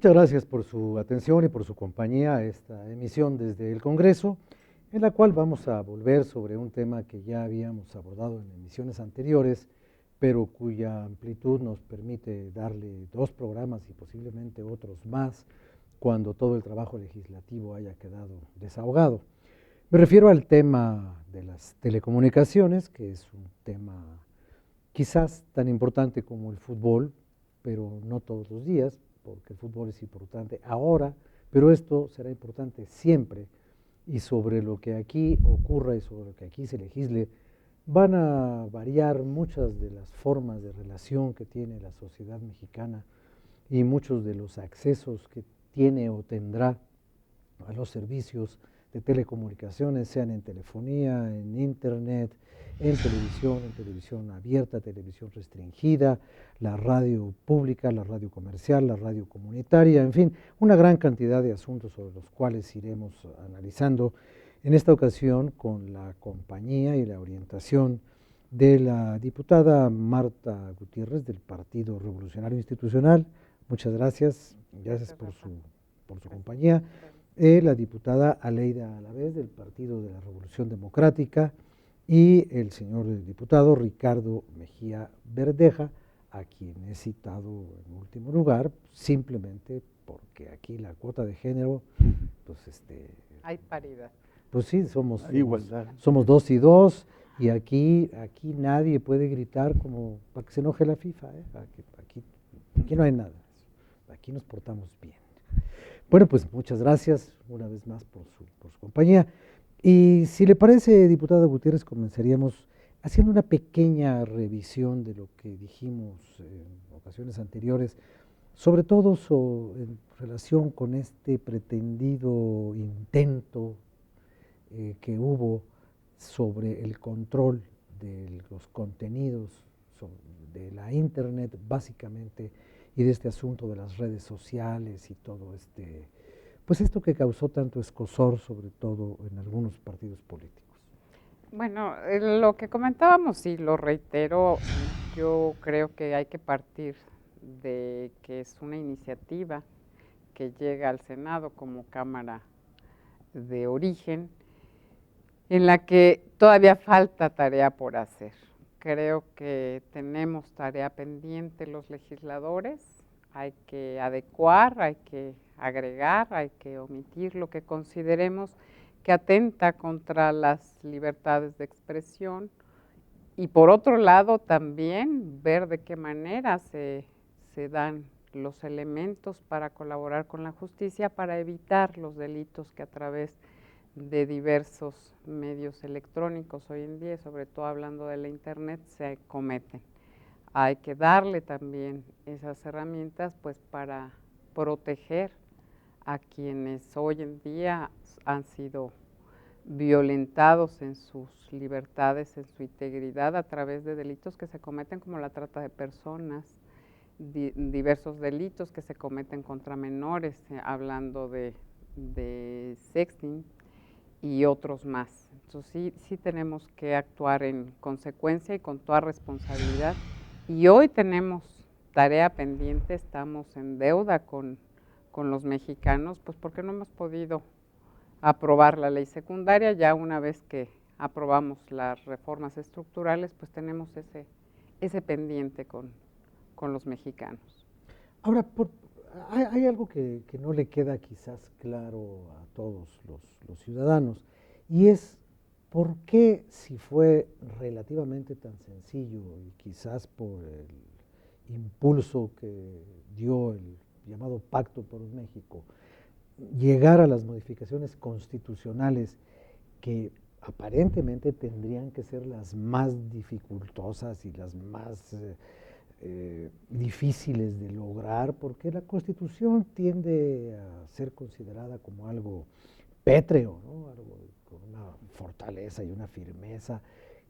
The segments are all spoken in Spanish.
Muchas gracias por su atención y por su compañía a esta emisión desde el Congreso, en la cual vamos a volver sobre un tema que ya habíamos abordado en emisiones anteriores, pero cuya amplitud nos permite darle 2 programas y posiblemente otros más cuando todo el trabajo legislativo haya quedado desahogado. Me refiero al tema de las telecomunicaciones, que es un tema quizás tan importante como el fútbol, pero no todos los días, porque el fútbol es importante ahora, pero esto será importante siempre, y sobre lo que aquí ocurra y sobre lo que aquí se legisle, van a variar muchas de las formas de relación que tiene la sociedad mexicana y muchos de los accesos que tiene o tendrá a los servicios de telecomunicaciones, sean en telefonía, en internet, en televisión abierta, televisión restringida, la radio pública, la radio comercial, la radio comunitaria, en fin, una gran cantidad de asuntos sobre los cuales iremos analizando en esta ocasión con la compañía y la orientación de la diputada Marta Gutiérrez del Partido Revolucionario Institucional. Muchas gracias, gracias por su compañía. La diputada Aleida Alavés del Partido de la Revolución Democrática y el señor diputado Ricardo Mejía Verdeja, a quien he citado en último lugar, simplemente porque aquí la cuota de género, pues hay paridad. Pues sí, somos 2 y 2, y aquí nadie puede gritar como para que se enoje la FIFA, ¿eh? Aquí no hay nada, aquí nos portamos bien. Bueno, pues muchas gracias una vez más por su compañía. Y si le parece, diputada Gutiérrez, comenzaríamos haciendo una pequeña revisión de lo que dijimos en ocasiones anteriores, sobre todo en relación con este pretendido intento que hubo sobre el control de los contenidos de la Internet, básicamente, y de este asunto de las redes sociales y todo pues esto que causó tanto escozor, sobre todo en algunos partidos políticos. Bueno, lo que comentábamos, y lo reitero, yo creo que hay que partir de que es una iniciativa que llega al Senado como Cámara de origen, en la que todavía falta tarea por hacer. Creo que tenemos tarea pendiente los legisladores, hay que adecuar, hay que agregar, hay que omitir lo que consideremos que atenta contra las libertades de expresión, y por otro lado también ver de qué manera se dan los elementos para colaborar con la justicia para evitar los delitos que a través de diversos medios electrónicos hoy en día, sobre todo hablando de la internet, se cometen. Hay que darle también esas herramientas pues para proteger a quienes hoy en día han sido violentados en sus libertades, en su integridad a través de delitos que se cometen como la trata de personas, diversos delitos que se cometen contra menores, hablando de sexting y otros más. Entonces sí tenemos que actuar en consecuencia y con toda responsabilidad. Y hoy tenemos tarea pendiente, estamos en deuda con los mexicanos, pues porque no hemos podido aprobar la ley secundaria. Ya una vez que aprobamos las reformas estructurales, pues tenemos ese pendiente con los mexicanos. Ahora, hay algo que no le queda quizás claro a todos los ciudadanos, y es por qué, si fue relativamente tan sencillo y quizás por el impulso que dio el llamado Pacto por México, llegar a las modificaciones constitucionales que aparentemente tendrían que ser las más dificultosas y las más difíciles de lograr, porque la Constitución tiende a ser considerada como algo pétreo, ¿no? Algo con una fortaleza y una firmeza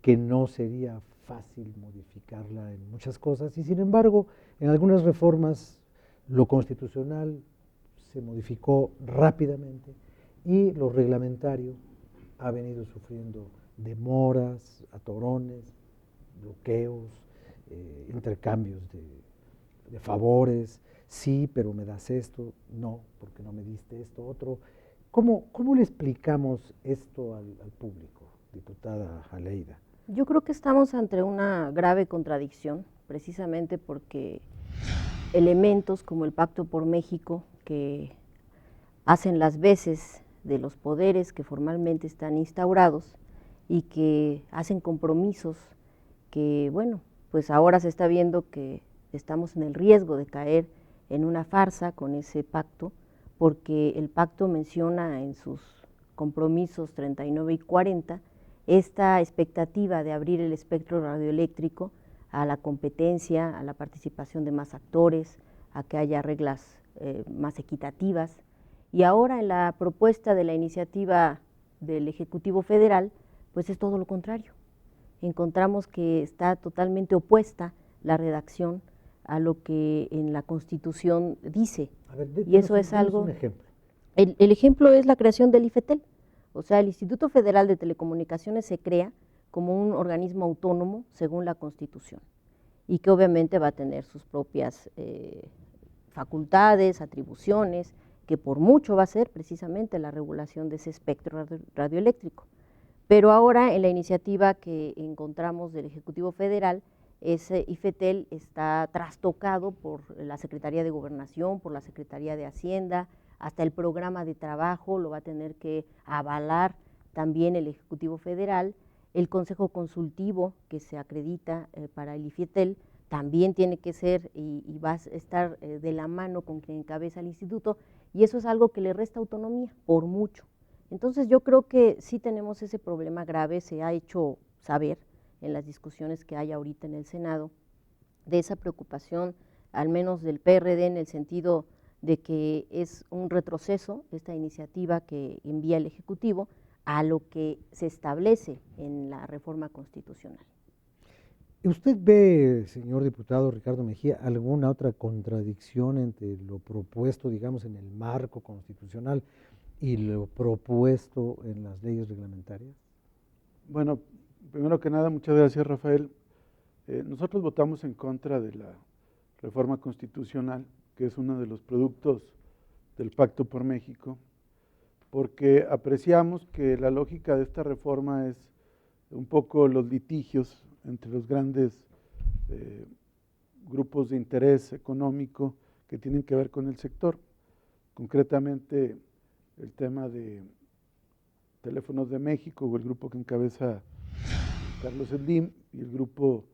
que no sería fácil modificarla en muchas cosas, y sin embargo, en algunas reformas lo constitucional se modificó rápidamente y lo reglamentario ha venido sufriendo demoras, atorones, bloqueos, intercambios de favores, sí, pero me das esto, no, porque no me diste esto, otro. ¿Cómo le explicamos esto al público, diputada Aleida? Yo creo que estamos ante una grave contradicción, precisamente porque elementos como el Pacto por México, que hacen las veces de los poderes que formalmente están instaurados y que hacen compromisos que, bueno, pues ahora se está viendo que estamos en el riesgo de caer en una farsa con ese pacto, porque el pacto menciona en sus compromisos 39 y 40 esta expectativa de abrir el espectro radioeléctrico a la competencia, a la participación de más actores, a que haya reglas más equitativas. Y ahora en la propuesta de la iniciativa del Ejecutivo Federal, pues es todo lo contrario. Encontramos que está totalmente opuesta la redacción a lo que en la Constitución dice. A ver, y eso es algo. Un ejemplo. El ejemplo es la creación del IFETEL. O sea, el Instituto Federal de Telecomunicaciones se crea como un organismo autónomo según la Constitución y que obviamente va a tener sus propias facultades, atribuciones, que por mucho va a ser precisamente la regulación de ese espectro radioeléctrico. Pero ahora en la iniciativa que encontramos del Ejecutivo Federal, ese IFETEL está trastocado por la Secretaría de Gobernación, por la Secretaría de Hacienda, hasta el programa de trabajo lo va a tener que avalar también el Ejecutivo Federal, el Consejo Consultivo que se acredita para el IFETEL también tiene que ser y va a estar de la mano con quien encabeza el instituto, y eso es algo que le resta autonomía, por mucho. Entonces yo creo que sí tenemos ese problema grave, se ha hecho saber en las discusiones que hay ahorita en el Senado, de esa preocupación, al menos del PRD, en el sentido de que es un retroceso esta iniciativa que envía el Ejecutivo a lo que se establece en la reforma constitucional. ¿Usted ve, señor diputado Ricardo Mejía, alguna otra contradicción entre lo propuesto, digamos, en el marco constitucional y lo propuesto en las leyes reglamentarias? Bueno, primero que nada, muchas gracias, Rafael. Nosotros votamos en contra de la reforma constitucional, que es uno de los productos del Pacto por México, porque apreciamos que la lógica de esta reforma es un poco los litigios entre los grandes grupos de interés económico que tienen que ver con el sector, concretamente el tema de Teléfonos de México o el grupo que encabeza Carlos Slim y el grupo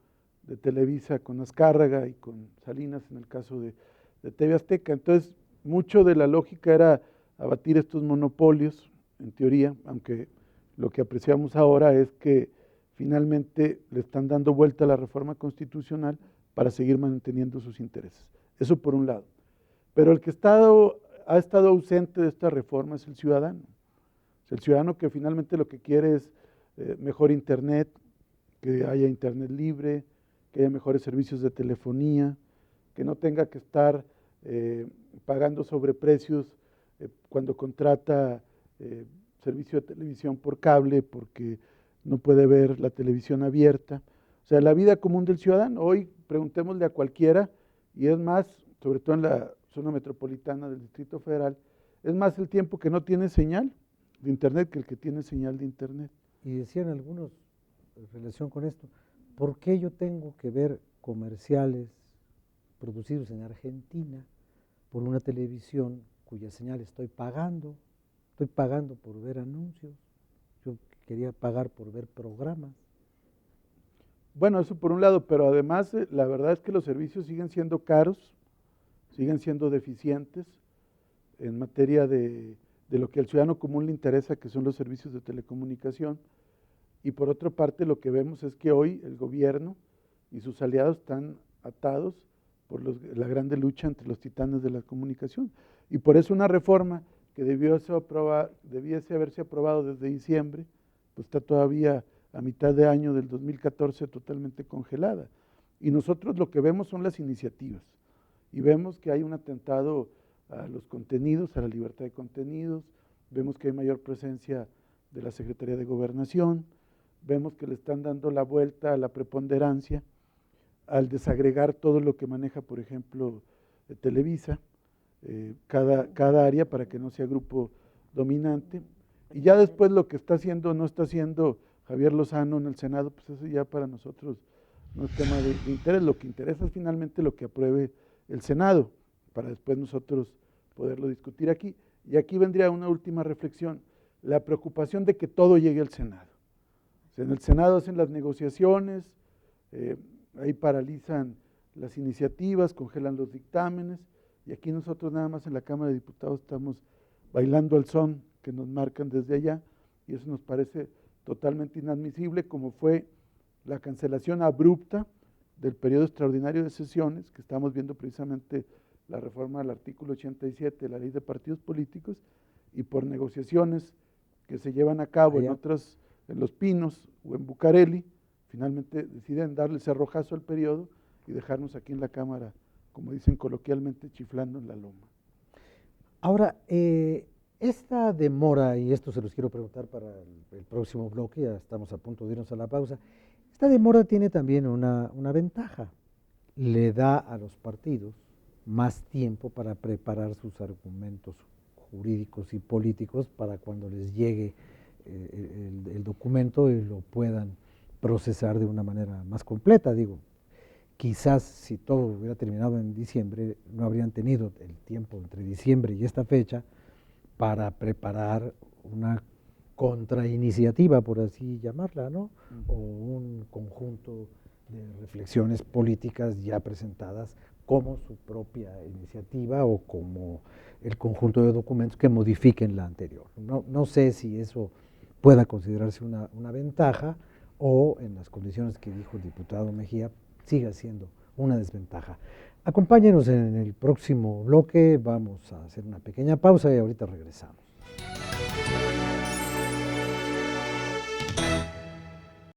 de Televisa con Azcárraga y con Salinas en el caso de TV Azteca. Entonces, mucho de la lógica era abatir estos monopolios, en teoría, aunque lo que apreciamos ahora es que finalmente le están dando vuelta a la reforma constitucional para seguir manteniendo sus intereses. Eso por un lado. Pero el que ha estado ausente de esta reforma es el ciudadano. El ciudadano que finalmente lo que quiere es mejor internet, que haya internet libre, que haya mejores servicios de telefonía, que no tenga que estar pagando sobreprecios cuando contrata servicio de televisión por cable porque no puede ver la televisión abierta. O sea, la vida común del ciudadano. Hoy preguntémosle a cualquiera, y es más, sobre todo en la zona metropolitana del Distrito Federal, es más el tiempo que no tiene señal de internet que el que tiene señal de internet. Y decían algunos en relación con esto, ¿por qué yo tengo que ver comerciales producidos en Argentina por una televisión cuya señal estoy pagando? Estoy pagando por ver anuncios, yo quería pagar por ver programas. Bueno, eso por un lado, pero además la verdad es que los servicios siguen siendo caros, siguen siendo deficientes en materia de lo que al ciudadano común le interesa, que son los servicios de telecomunicación. Y por otra parte, lo que vemos es que hoy el gobierno y sus aliados están atados por la grande lucha entre los titanes de la comunicación. Y por eso una reforma que debiese haberse aprobado desde diciembre, pues está todavía a mitad de año del 2014 totalmente congelada. Y nosotros lo que vemos son las iniciativas. Y vemos que hay un atentado a los contenidos, a la libertad de contenidos, vemos que hay mayor presencia de la Secretaría de Gobernación, vemos que le están dando la vuelta a la preponderancia, al desagregar todo lo que maneja, por ejemplo, de Televisa, cada área para que no sea grupo dominante. Y ya después lo que está haciendo o no está haciendo Javier Lozano en el Senado, pues eso ya para nosotros no es tema de interés. Lo que interesa es finalmente lo que apruebe el Senado, para después nosotros poderlo discutir aquí. Y aquí vendría una última reflexión, la preocupación de que todo llegue al Senado. O sea, en el Senado hacen las negociaciones, ahí paralizan las iniciativas, congelan los dictámenes, y aquí nosotros nada más en la Cámara de Diputados estamos bailando al son que nos marcan desde allá, y eso nos parece totalmente inadmisible, como fue la cancelación abrupta del periodo extraordinario de sesiones, que estamos viendo precisamente la reforma del artículo 87 de la Ley de Partidos Políticos, y por negociaciones que se llevan a cabo en Los Pinos o en Bucareli, finalmente deciden darle cerrojazo al periodo y dejarnos aquí en la Cámara, como dicen coloquialmente, chiflando en la loma. Ahora, esta demora, y esto se los quiero preguntar para el próximo bloque, ya estamos a punto de irnos a la pausa, esta demora tiene también una ventaja, le da a los partidos más tiempo para preparar sus argumentos jurídicos y políticos para cuando les llegue el documento y lo puedan procesar de una manera más completa. Digo, quizás si todo hubiera terminado en diciembre, no habrían tenido el tiempo entre diciembre y esta fecha para preparar una contrainiciativa, por así llamarla, ¿no? O un conjunto de reflexiones políticas ya presentadas como su propia iniciativa o como el conjunto de documentos que modifiquen la anterior. No sé si eso pueda considerarse una ventaja o en las condiciones que dijo el diputado Mejía siga siendo una desventaja. Acompáñenos en el próximo bloque, vamos a hacer una pequeña pausa y ahorita regresamos.